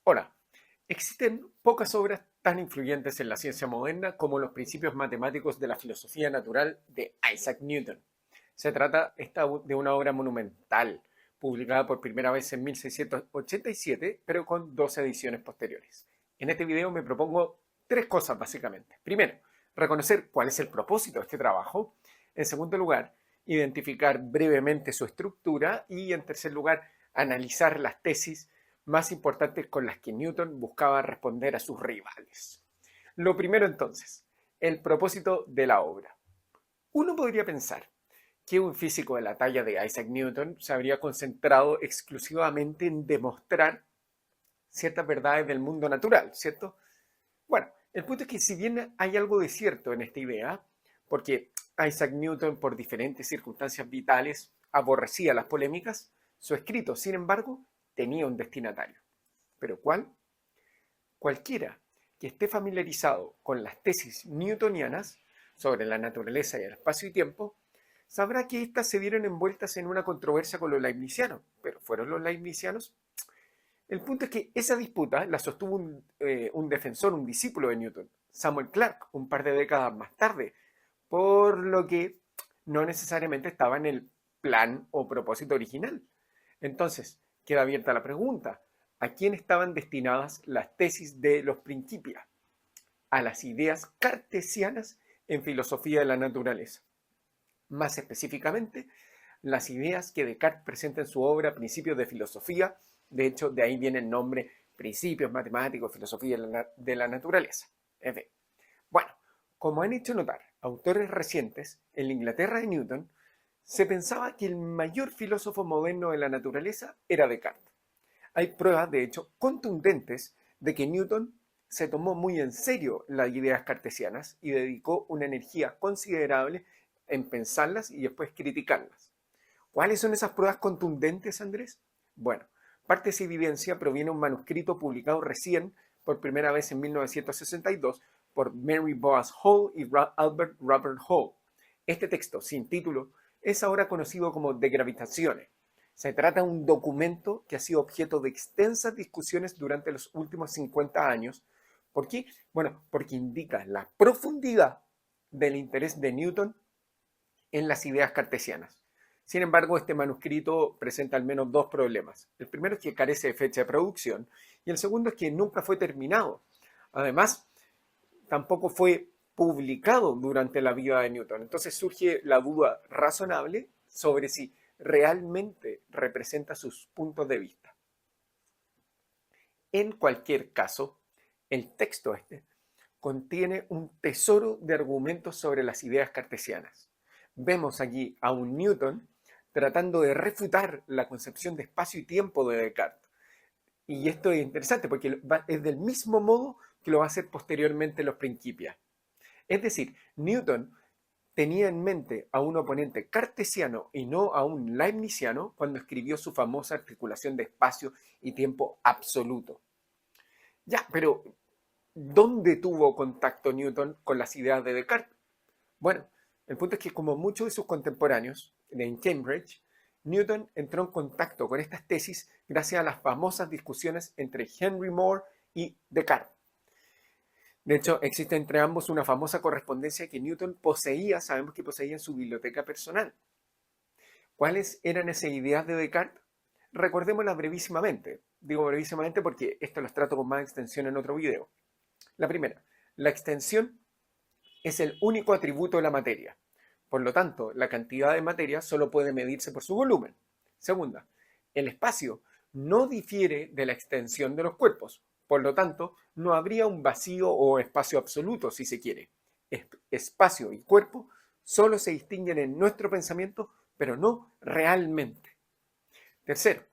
Hola, existen pocas obras tan influyentes en la ciencia moderna como los principios matemáticos de la filosofía natural de Isaac Newton. Se trata de una obra monumental, publicada por primera vez en 1687, pero con dos ediciones posteriores. En este video me propongo tres cosas básicamente. Primero, reconocer cuál es el propósito de este trabajo. En segundo lugar, identificar brevemente su estructura. Y en tercer lugar, analizar las tesis más importantes con las que Newton buscaba responder a sus rivales. Lo primero entonces, el propósito de la obra. Uno podría pensar que un físico de la talla de Isaac Newton se habría concentrado exclusivamente en demostrar ciertas verdades del mundo natural, ¿cierto? Bueno, el punto es que si bien hay algo de cierto en esta idea, porque Isaac Newton por diferentes circunstancias vitales aborrecía las polémicas, su escrito, sin embargo, tenía un destinatario. ¿Pero cuál? Cualquiera que esté familiarizado con las tesis newtonianas sobre la naturaleza y el espacio y tiempo, sabrá que éstas se vieron envueltas en una controversia con los leibnizianos. ¿Pero fueron los leibnizianos? El punto es que esa disputa la sostuvo un defensor, un discípulo de Newton, Samuel Clarke, un par de décadas más tarde, por lo que no necesariamente estaba en el plan o propósito original. Entonces, queda abierta la pregunta, ¿a quién estaban destinadas las tesis de los Principia? A las ideas cartesianas en filosofía de la naturaleza. Más específicamente, las ideas que Descartes presenta en su obra Principios de Filosofía. De hecho, de ahí viene el nombre Principios Matemáticos, Filosofía de la Naturaleza. En fin. Bueno, como han hecho notar autores recientes, en la Inglaterra de Newton se pensaba que el mayor filósofo moderno de la naturaleza era Descartes. Hay pruebas, de hecho, contundentes de que Newton se tomó muy en serio las ideas cartesianas y dedicó una energía considerable en pensarlas y después criticarlas. ¿Cuáles son esas pruebas contundentes, Andrés? Bueno, parte de esa evidencia proviene de un manuscrito publicado recién por primera vez en 1962 por Mary Boas Hall y Albert Robert Hall. Este texto, sin título, es ahora conocido como De Gravitatione. Se trata de un documento que ha sido objeto de extensas discusiones durante los últimos 50 años. ¿Por qué? Bueno, porque indica la profundidad del interés de Newton en las ideas cartesianas. Sin embargo, este manuscrito presenta al menos dos problemas. El primero es que carece de fecha de producción y el segundo es que nunca fue terminado. Además, tampoco fue publicado durante la vida de Newton. Entonces surge la duda razonable sobre si realmente representa sus puntos de vista. En cualquier caso, el texto este contiene un tesoro de argumentos sobre las ideas cartesianas. Vemos aquí a un Newton tratando de refutar la concepción de espacio y tiempo de Descartes. Y esto es interesante porque es del mismo modo que lo va a hacer posteriormente los Principia. Es decir, Newton tenía en mente a un oponente cartesiano y no a un leibniziano cuando escribió su famosa articulación de espacio y tiempo absoluto. Ya, pero ¿dónde tuvo contacto Newton con las ideas de Descartes? Bueno, el punto es que como muchos de sus contemporáneos en Cambridge, Newton entró en contacto con estas tesis gracias a las famosas discusiones entre Henry Moore y Descartes. De hecho, existe entre ambos una famosa correspondencia que Newton poseía, sabemos que poseía en su biblioteca personal. ¿Cuáles eran esas ideas de Descartes? Recordémoslas brevísimamente. Digo brevísimamente porque esto los trato con más extensión en otro video. La primera, la extensión es el único atributo de la materia. Por lo tanto, la cantidad de materia solo puede medirse por su volumen. Segunda, el espacio no difiere de la extensión de los cuerpos. Por lo tanto, no habría un vacío o espacio absoluto, si se quiere. Espacio y cuerpo solo se distinguen en nuestro pensamiento, pero no realmente. Tercero,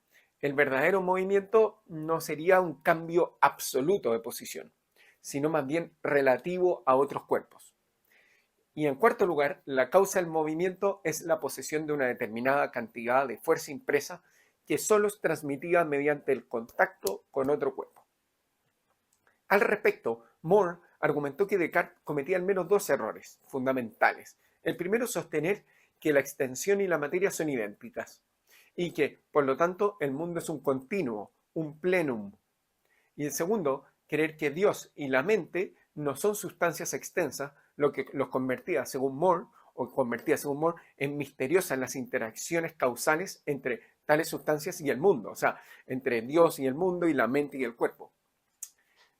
el verdadero movimiento no sería un cambio absoluto de posición, sino más bien relativo a otros cuerpos. Y en cuarto lugar, la causa del movimiento es la posesión de una determinada cantidad de fuerza impresa que solo es transmitida mediante el contacto con otro cuerpo. Al respecto, Moore argumentó que Descartes cometía al menos dos errores fundamentales. El primero, sostener que la extensión y la materia son idénticas y que, por lo tanto, el mundo es un continuo, un plenum. Y el segundo, creer que Dios y la mente no son sustancias extensas, lo que los convertía, según Moore, en misteriosas las interacciones causales entre tales sustancias y el mundo, o sea, entre Dios y el mundo y la mente y el cuerpo.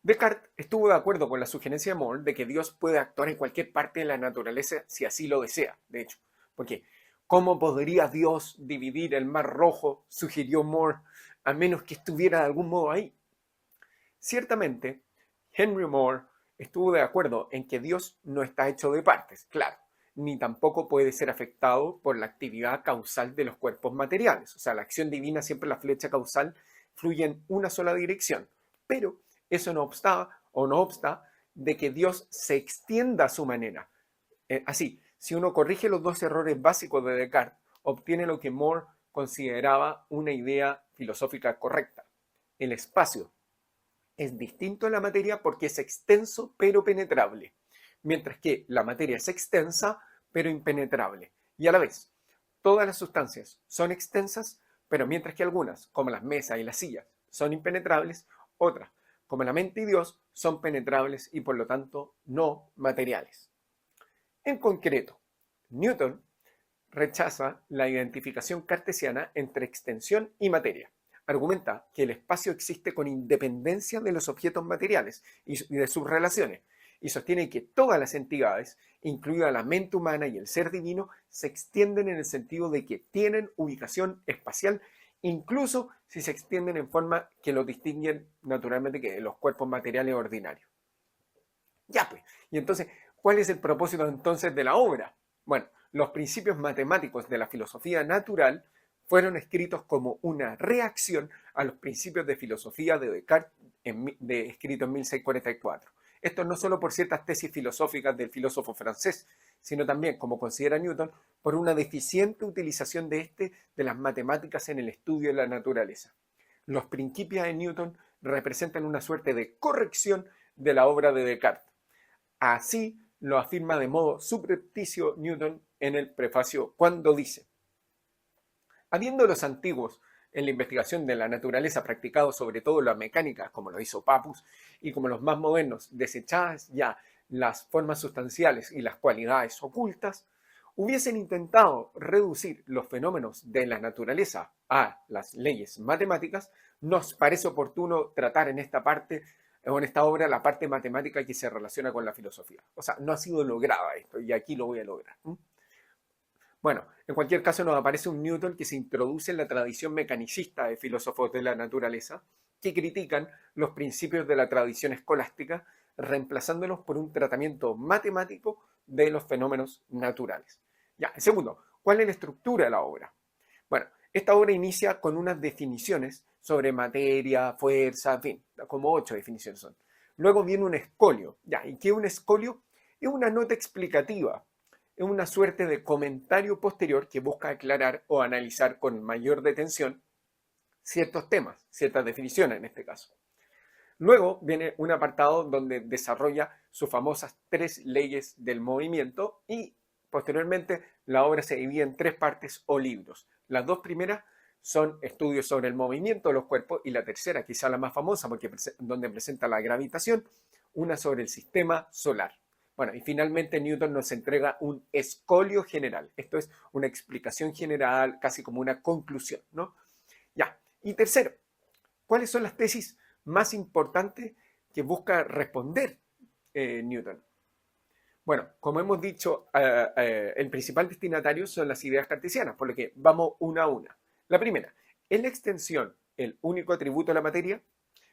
Descartes estuvo de acuerdo con la sugerencia de Moore de que Dios puede actuar en cualquier parte de la naturaleza si así lo desea, de hecho, porque ¿cómo podría Dios dividir el Mar Rojo?, sugirió Moore, a menos que estuviera de algún modo ahí. Ciertamente, Henry Moore estuvo de acuerdo en que Dios no está hecho de partes, claro, ni tampoco puede ser afectado por la actividad causal de los cuerpos materiales. O sea, la acción divina, siempre la flecha causal, fluye en una sola dirección. Pero eso no obsta de que Dios se extienda a su manera. Así, si uno corrige los dos errores básicos de Descartes, obtiene lo que Moore consideraba una idea filosófica correcta. El espacio es distinto a la materia porque es extenso pero penetrable, mientras que la materia es extensa pero impenetrable. Y a la vez, todas las sustancias son extensas, pero mientras que algunas, como las mesas y las sillas, son impenetrables, otras, como la mente y Dios, son penetrables y por lo tanto no materiales. En concreto, Newton rechaza la identificación cartesiana entre extensión y materia. Argumenta que el espacio existe con independencia de los objetos materiales y de sus relaciones, y sostiene que todas las entidades, incluida la mente humana y el ser divino, se extienden en el sentido de que tienen ubicación espacial, incluso si se extienden en forma que los distinguen naturalmente de los cuerpos materiales ordinarios. Ya pues, y entonces, ¿cuál es el propósito entonces de la obra? Bueno, los principios matemáticos de la filosofía natural fueron escritos como una reacción a los principios de filosofía de Descartes, escritos en 1644. Esto no solo por ciertas tesis filosóficas del filósofo francés, sino también, como considera Newton, por una deficiente utilización de las matemáticas en el estudio de la naturaleza. Los principios de Newton representan una suerte de corrección de la obra de Descartes. Así lo afirma de modo subrepticio Newton en el prefacio cuando dice: habiendo los antiguos en la investigación de la naturaleza practicado sobre todo la mecánica, como lo hizo Pappus, y como los más modernos desechadas ya las formas sustanciales y las cualidades ocultas, hubiesen intentado reducir los fenómenos de la naturaleza a las leyes matemáticas, nos parece oportuno tratar en esta parte o en esta obra la parte matemática que se relaciona con la filosofía. O sea, no ha sido lograda esto y aquí lo voy a lograr. Bueno, en cualquier caso nos aparece un Newton que se introduce en la tradición mecanicista de filósofos de la naturaleza que critican los principios de la tradición escolástica, reemplazándolos por un tratamiento matemático de los fenómenos naturales. Ya, en segundo, ¿cuál es la estructura de la obra? Bueno, esta obra inicia con unas definiciones sobre materia, fuerza, en fin, como 8 definiciones son. Luego viene un escolio. Ya, ¿y qué es un escolio? Es una nota explicativa. Es una suerte de comentario posterior que busca aclarar o analizar con mayor detención ciertos temas, ciertas definiciones en este caso. Luego viene un apartado donde desarrolla sus famosas 3 leyes del movimiento y posteriormente la obra se divide en 3 partes o libros. Las 2 primeras son estudios sobre el movimiento de los cuerpos y la tercera, quizá la más famosa, porque donde presenta la gravitación, una sobre el sistema solar. Bueno, y finalmente Newton nos entrega un escolio general. Esto es una explicación general, casi como una conclusión, ¿no? Ya. Y tercero, ¿cuáles son las tesis más importantes que busca responder Newton? Bueno, como hemos dicho, el principal destinatario son las ideas cartesianas, por lo que vamos una a una. La primera, ¿es la extensión el único atributo de la materia?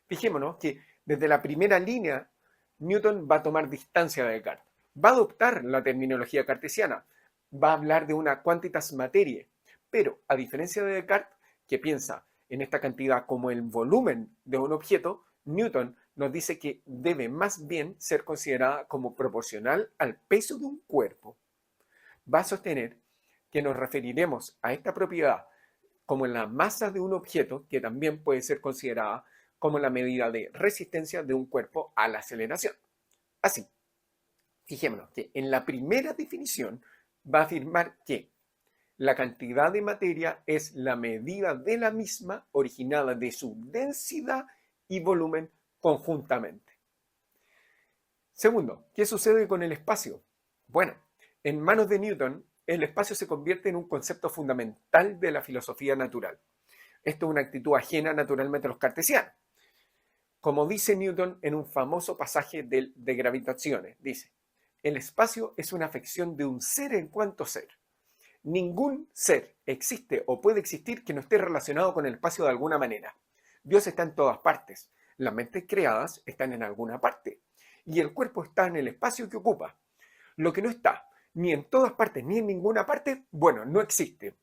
Fijémonos que desde la primera línea Newton va a tomar distancia de Descartes, va a adoptar la terminología cartesiana, va a hablar de una quantitas materiae, pero a diferencia de Descartes, que piensa en esta cantidad como el volumen de un objeto, Newton nos dice que debe más bien ser considerada como proporcional al peso de un cuerpo. Va a sostener que nos referiremos a esta propiedad como la masa de un objeto, que también puede ser considerada como la medida de resistencia de un cuerpo a la aceleración. Así, fijémonos que en la primera definición va a afirmar que la cantidad de materia es la medida de la misma originada de su densidad y volumen conjuntamente. Segundo, ¿qué sucede con el espacio? Bueno, en manos de Newton, el espacio se convierte en un concepto fundamental de la filosofía natural. Esto es una actitud ajena naturalmente a los cartesianos. Como dice Newton en un famoso pasaje de Gravitaciones, dice, el espacio es una afección de un ser en cuanto ser. Ningún ser existe o puede existir que no esté relacionado con el espacio de alguna manera. Dios está en todas partes. Las mentes creadas están en alguna parte. Y el cuerpo está en el espacio que ocupa. Lo que no está ni en todas partes ni en ninguna parte, bueno, no existe.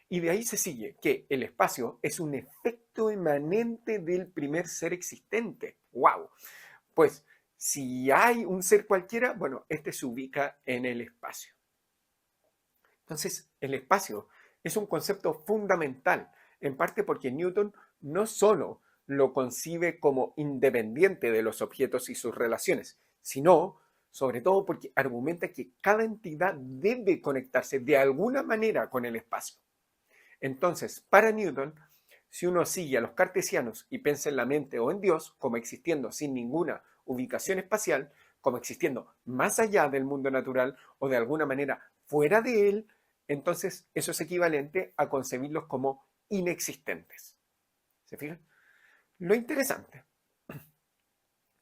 Y de ahí se sigue que el espacio es un efecto emanente del primer ser existente. ¡Wow! Pues si hay un ser cualquiera, bueno, este se ubica en el espacio. Entonces, el espacio es un concepto fundamental, en parte porque Newton no solo lo concibe como independiente de los objetos y sus relaciones, sino, sobre todo, porque argumenta que cada entidad debe conectarse de alguna manera con el espacio. Entonces, para Newton, si uno sigue a los cartesianos y piensa en la mente o en Dios como existiendo sin ninguna ubicación espacial, como existiendo más allá del mundo natural o de alguna manera fuera de él, entonces eso es equivalente a concebirlos como inexistentes. ¿Se fijan? Lo interesante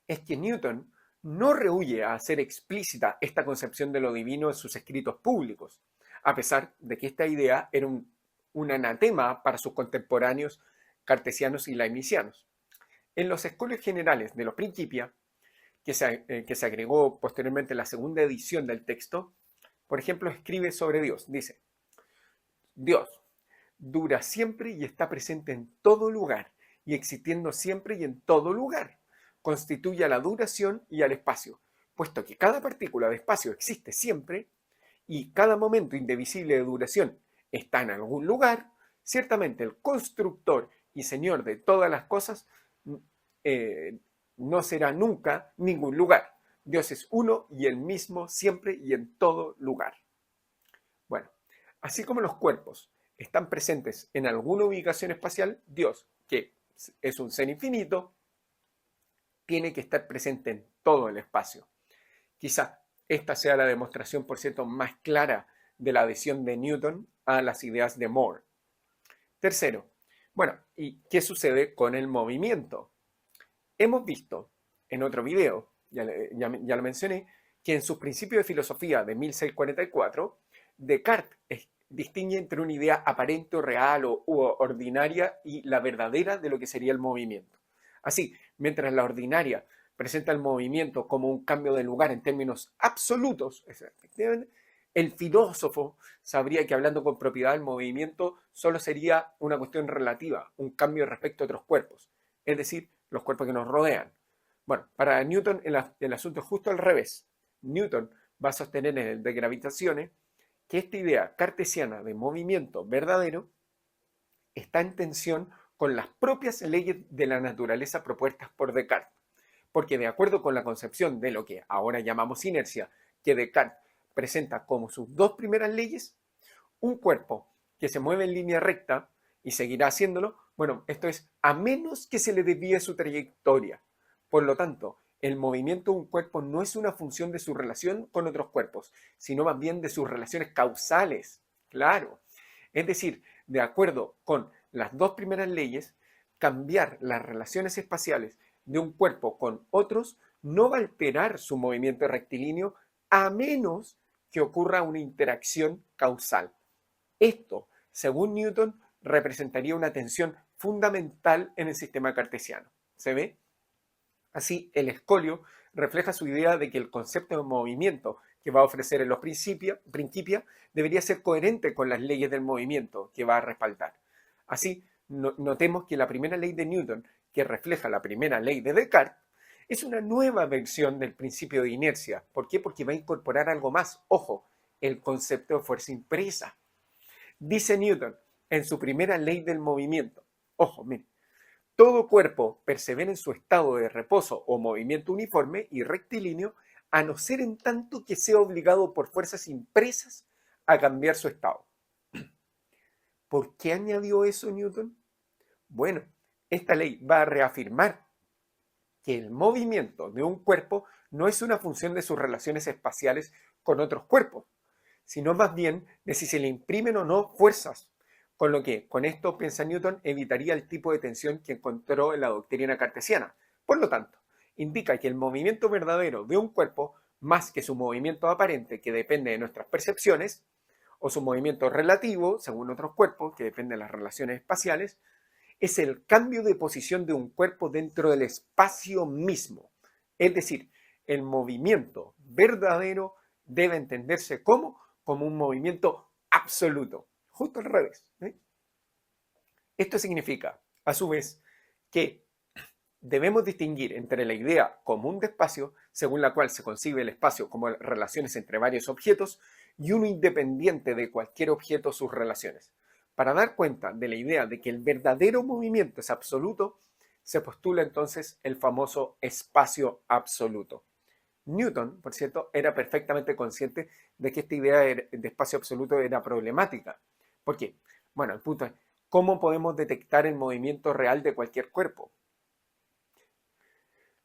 es que Newton no rehúye a hacer explícita esta concepción de lo divino en sus escritos públicos, a pesar de que esta idea era un anatema para sus contemporáneos cartesianos y leibnizianos. En los escolios generales de los Principia, que se agregó posteriormente en la segunda edición del texto, por ejemplo, escribe sobre Dios. Dice, Dios dura siempre y está presente en todo lugar, y existiendo siempre y en todo lugar. Constituye a la duración y al espacio, puesto que cada partícula de espacio existe siempre, y cada momento indivisible de duración está en algún lugar, ciertamente el constructor y señor de todas las cosas no será nunca ningún lugar. Dios es uno y el mismo siempre y en todo lugar. Bueno, así como los cuerpos están presentes en alguna ubicación espacial, Dios, que es un ser infinito, tiene que estar presente en todo el espacio. Quizá esta sea la demostración, por cierto, más clara de la adhesión de Newton a las ideas de Moore. Tercero, bueno, ¿y qué sucede con el movimiento? Hemos visto en otro video, ya lo mencioné, que en sus principios de filosofía de 1644, Descartes distingue entre una idea aparente o real o ordinaria y la verdadera de lo que sería el movimiento. Así, mientras la ordinaria presenta el movimiento como un cambio de lugar en términos absolutos, el filósofo sabría que hablando con propiedad el movimiento solo sería una cuestión relativa, un cambio respecto a otros cuerpos, es decir, los cuerpos que nos rodean. Bueno, para Newton el asunto es justo al revés. Newton va a sostener en el de Gravitaciones que esta idea cartesiana de movimiento verdadero está en tensión con las propias leyes de la naturaleza propuestas por Descartes, porque de acuerdo con la concepción de lo que ahora llamamos inercia, que Descartes presenta como sus dos primeras leyes, un cuerpo que se mueve en línea recta y seguirá haciéndolo, bueno, esto es a menos que se le desvíe su trayectoria. Por lo tanto, el movimiento de un cuerpo no es una función de su relación con otros cuerpos, sino más bien de sus relaciones causales. Claro. Es decir, de acuerdo con las dos primeras leyes, cambiar las relaciones espaciales de un cuerpo con otros no va a alterar su movimiento rectilíneo a menos que ocurra una interacción causal. Esto, según Newton, representaría una tensión fundamental en el sistema cartesiano. ¿Se ve? Así, el escolio refleja su idea de que el concepto de movimiento que va a ofrecer en los Principia debería ser coherente con las leyes del movimiento que va a respaldar. Así, notemos que la primera ley de Newton, que refleja la primera ley de Descartes, es una nueva versión del principio de inercia. ¿Por qué? Porque va a incorporar algo más. Ojo, el concepto de fuerza impresa. Dice Newton en su primera ley del movimiento. Ojo, miren. Todo cuerpo persevera en su estado de reposo o movimiento uniforme y rectilíneo, a no ser en tanto que sea obligado por fuerzas impresas a cambiar su estado. ¿Por qué añadió eso Newton? Bueno, esta ley va a reafirmar que el movimiento de un cuerpo no es una función de sus relaciones espaciales con otros cuerpos, sino más bien de si se le imprimen o no fuerzas, con lo que, con esto, piensa Newton, evitaría el tipo de tensión que encontró en la doctrina cartesiana. Por lo tanto, indica que el movimiento verdadero de un cuerpo, más que su movimiento aparente, que depende de nuestras percepciones, o su movimiento relativo, según otros cuerpos, que depende de las relaciones espaciales, es el cambio de posición de un cuerpo dentro del espacio mismo. Es decir, el movimiento verdadero debe entenderse como un movimiento absoluto, justo al revés. Esto significa, a su vez, que debemos distinguir entre la idea común de espacio, según la cual se concibe el espacio como relaciones entre varios objetos, y uno independiente de cualquier objeto o sus relaciones. Para dar cuenta de la idea de que el verdadero movimiento es absoluto, se postula entonces el famoso espacio absoluto. Newton, por cierto, era perfectamente consciente de que esta idea de espacio absoluto era problemática. ¿Por qué? Bueno, el punto es, ¿cómo podemos detectar el movimiento real de cualquier cuerpo?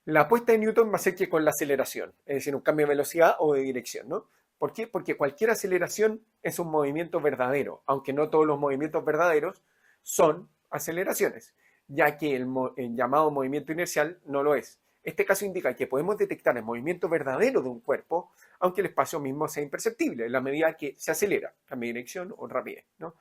La apuesta de Newton va a ser que con la aceleración, es decir, un cambio de velocidad o de dirección, ¿no? ¿Por qué? Porque cualquier aceleración es un movimiento verdadero, aunque no todos los movimientos verdaderos son aceleraciones, ya que el llamado movimiento inercial no lo es. Este caso indica que podemos detectar el movimiento verdadero de un cuerpo, aunque el espacio mismo sea imperceptible, en la medida que se acelera, cambia de dirección o rapidez, ¿no?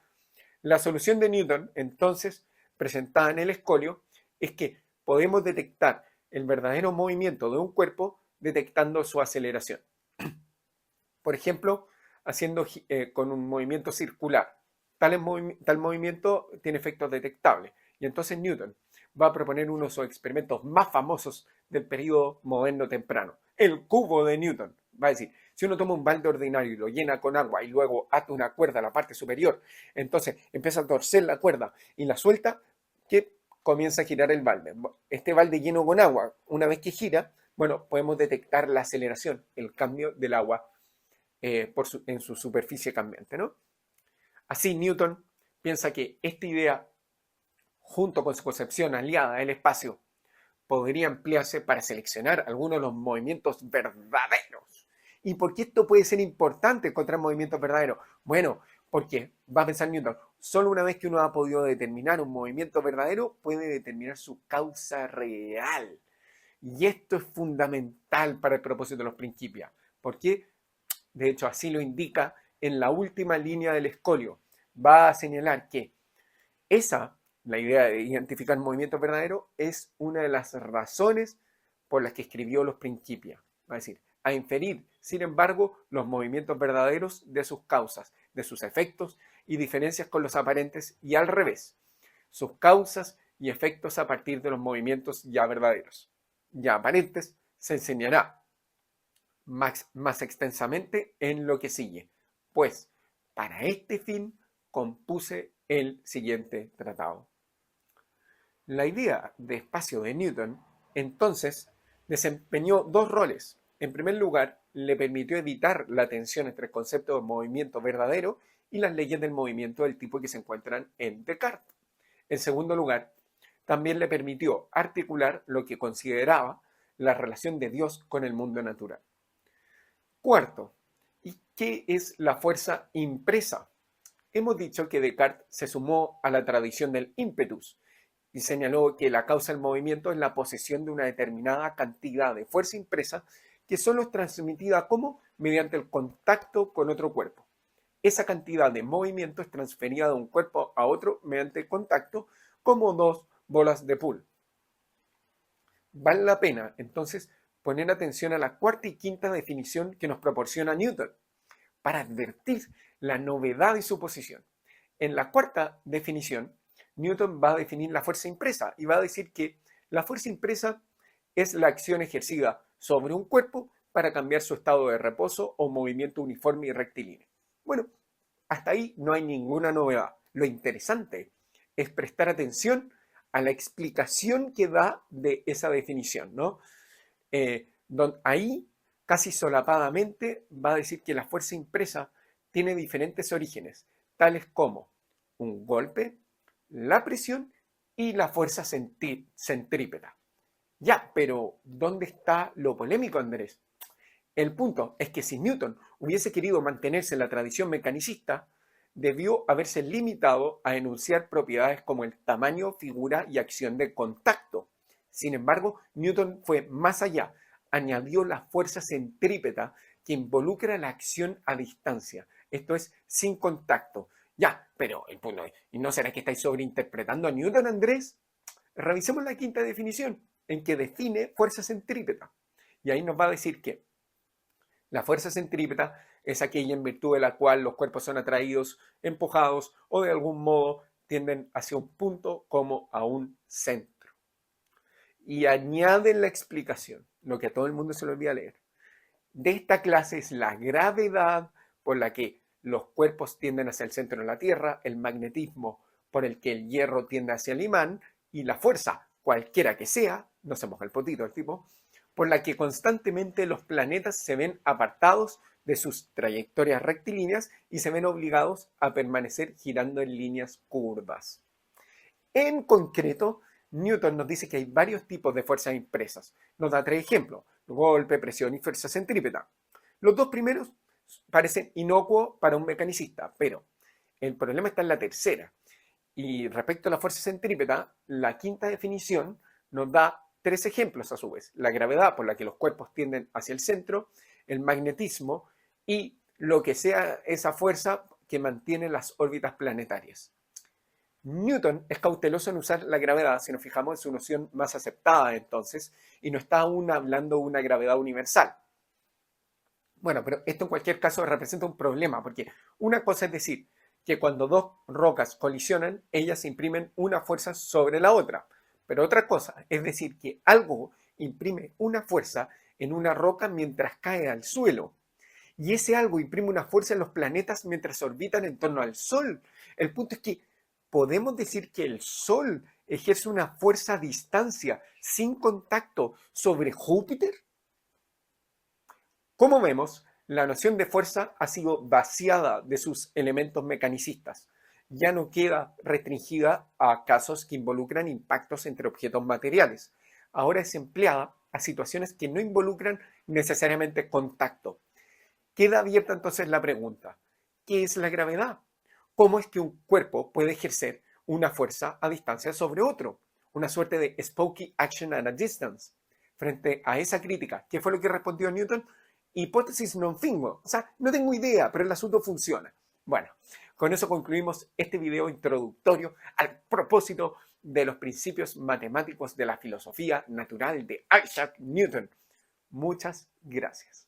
La solución de Newton, entonces, presentada en el escolio, es que podemos detectar el verdadero movimiento de un cuerpo detectando su aceleración. Por ejemplo, haciendo con un movimiento circular. Tal movimiento tiene efectos detectables. Y entonces Newton va a proponer uno de sus experimentos más famosos del periodo moderno temprano, el cubo de Newton. Va a decir, si uno toma un balde ordinario y lo llena con agua y luego ata una cuerda a la parte superior, entonces empieza a torcer la cuerda y la suelta, que comienza a girar el balde. Este balde lleno con agua, una vez que gira, bueno, podemos detectar la aceleración, el cambio del agua en su superficie cambiante, ¿no? Así, Newton piensa que esta idea, junto con su concepción aliada del espacio, podría emplearse para seleccionar algunos de los movimientos verdaderos. ¿Y por qué esto puede ser importante encontrar movimientos verdaderos? Bueno, porque va a pensar Newton, solo una vez que uno ha podido determinar un movimiento verdadero, puede determinar su causa real. Y esto es fundamental para el propósito de los principios. ¿Por qué? De hecho, así lo indica en la última línea del escolio. Va a señalar que la idea de identificar movimientos verdaderos, es una de las razones por las que escribió los principios. Va a decir, a inferir, sin embargo, los movimientos verdaderos de sus causas, de sus efectos y diferencias con los aparentes, y al revés, sus causas y efectos a partir de los movimientos ya verdaderos. Ya aparentes se enseñará más extensamente en lo que sigue, pues para este fin compuse el siguiente tratado. La idea de espacio de Newton, entonces, desempeñó dos roles. En primer lugar, le permitió evitar la tensión entre el concepto de movimiento verdadero y las leyes del movimiento del tipo que se encuentran en Descartes. En segundo lugar, también le permitió articular lo que consideraba la relación de Dios con el mundo natural. Cuarto, ¿y qué es la fuerza impresa? Hemos dicho que Descartes se sumó a la tradición del ímpetus y señaló que la causa del movimiento es la posesión de una determinada cantidad de fuerza impresa que solo es transmitida como mediante el contacto con otro cuerpo. Esa cantidad de movimiento es transferida de un cuerpo a otro mediante el contacto, como dos bolas de pool. Vale la pena, entonces, poner atención a la cuarta y quinta definición que nos proporciona Newton para advertir la novedad de su posición. En la cuarta definición, Newton va a definir la fuerza impresa y va a decir que la fuerza impresa es la acción ejercida sobre un cuerpo para cambiar su estado de reposo o movimiento uniforme y rectilíneo. Bueno, hasta ahí no hay ninguna novedad. Lo interesante es prestar atención a la explicación que da de esa definición, ¿no? Ahí, casi solapadamente, va a decir que la fuerza impresa tiene diferentes orígenes, tales como un golpe, la presión y la fuerza centrípeta. Ya, pero ¿dónde está lo polémico, Andrés? El punto es que si Newton hubiese querido mantenerse en la tradición mecanicista, debió haberse limitado a enunciar propiedades como el tamaño, figura y acción de contacto. Sin embargo, Newton fue más allá, añadió la fuerza centrípeta que involucra la acción a distancia, esto es, sin contacto. Ya, pero el punto es, ¿y no será que estáis sobreinterpretando a Newton, Andrés? Revisemos la quinta definición, en que define fuerza centrípeta. Y ahí nos va a decir que la fuerza centrípeta es aquella en virtud de la cual los cuerpos son atraídos, empujados o de algún modo tienden hacia un punto como a un centro. Y añaden la explicación, lo que a todo el mundo se le olvida leer. De esta clase es la gravedad por la que los cuerpos tienden hacia el centro de la Tierra, el magnetismo por el que el hierro tiende hacia el imán y la fuerza, cualquiera que sea, no se moja el potito el tipo, por la que constantemente los planetas se ven apartados de sus trayectorias rectilíneas y se ven obligados a permanecer girando en líneas curvas. En concreto, Newton nos dice que hay varios tipos de fuerzas impresas. Nos da tres ejemplos: golpe, presión y fuerza centrípeta. Los dos primeros parecen inocuos para un mecanicista, pero el problema está en la tercera. Y respecto a la fuerza centrípeta, la quinta definición nos da tres ejemplos a su vez: la gravedad por la que los cuerpos tienden hacia el centro, el magnetismo y lo que sea esa fuerza que mantiene las órbitas planetarias. Newton es cauteloso en usar la gravedad, si nos fijamos en su noción más aceptada entonces, y no está aún hablando de una gravedad universal. Bueno, pero esto en cualquier caso representa un problema, porque una cosa es decir que cuando dos rocas colisionan, ellas imprimen una fuerza sobre la otra, pero otra cosa es decir que algo imprime una fuerza en una roca mientras cae al suelo, y ese algo imprime una fuerza en los planetas mientras orbitan en torno al Sol. El punto es que podemos decir que el Sol ejerce una fuerza a distancia, sin contacto, sobre Júpiter. Como vemos, la noción de fuerza ha sido vaciada de sus elementos mecanicistas. Ya no queda restringida a casos que involucran impactos entre objetos materiales. Ahora es empleada a situaciones que no involucran necesariamente contacto. Queda abierta entonces la pregunta: ¿qué es la gravedad? ¿Cómo es que un cuerpo puede ejercer una fuerza a distancia sobre otro? Una suerte de spooky action at a distance. Frente a esa crítica, ¿qué fue lo que respondió Newton? Hipótesis non fingo. O sea, no tengo idea, pero el asunto funciona. Bueno, con eso concluimos este video introductorio al propósito de los principios matemáticos de la filosofía natural de Isaac Newton. Muchas gracias.